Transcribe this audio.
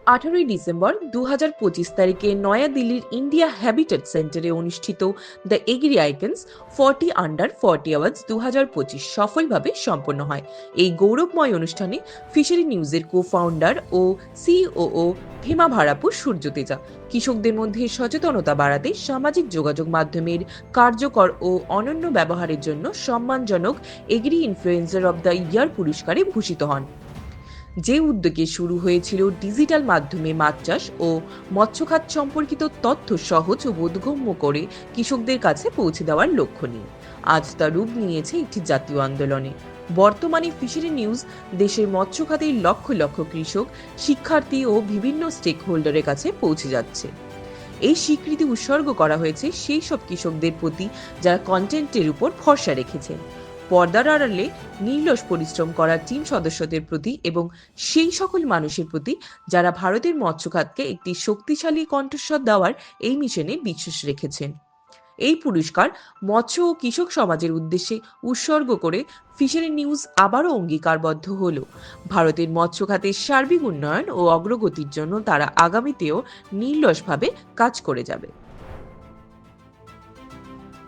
18ই December 2025 তারিখে নয়াদিল্লির India habitat সেন্টারে অনুষ্ঠিত দ্য এগ্রি আইকন্স 40 আন্ডার 40 অ্যাওয়ার্ডস 2025 সফলভাবে সম্পন্ন হয়। এই গৌরবময় অনুষ্ঠানে ফিশারি নিউজের কো-ফাউন্ডার ও সিইও ভীমা ভারাপু সূর্যতেজা কৃষকদের মধ্যে সচেতনতা বাড়াতে সামাজিক যোগাযোগ মাধ্যমের কার্যকর ও অনন্য ব্যবহারের জন্য সম্মানজনক agri influencer of the year পুরস্কারে ভূষিত হন। যে উদ্যোগে শুরু হয়েছিল ডিজিটাল মাধ্যমে মাছ চাষ ও মৎস্যখাত সম্পর্কিত তথ্য সহজ ও বোধগম্য করে কৃষকদের কাছে পৌঁছে দেওয়ার লক্ষ্য নিয়ে আজ তা রূপ নিয়েছে একটি জাতীয় আন্দোলনে। বর্তমানে ফিশারি নিউজ দেশের মৎস্য খাতের লক্ষ লক্ষ কৃষক, শিক্ষার্থী ও বিভিন্ন স্টেক হোল্ডারের কাছে পৌঁছে যাচ্ছে। এই স্বীকৃতি উৎসর্গ করা হয়েছে সেই সব কৃষকদের প্রতি যারা কন্টেন্টের উপর ভরসা রেখেছেন, পর্দার আড়ালে নির্লস পরিশ্রম করা টিম সদস্যদের প্রতি এবং সেই সকল মানুষের প্রতি যারা ভারতের মৎস্য খাতকে একটি শক্তিশালী কণ্ঠস্বর দেওয়ার এই মিশনে বিশ্বাস রেখেছেন। এই পুরস্কার মৎস্য ও কৃষক সমাজের উদ্দেশ্যে উৎসর্গ করে ফিশারি নিউজ আবারও অঙ্গীকারবদ্ধ হল ভারতের মৎস্য খাতের সার্বিক উন্নয়ন ও অগ্রগতির জন্য তারা আগামীতেও নির্লসভাবে কাজ করে যাবে।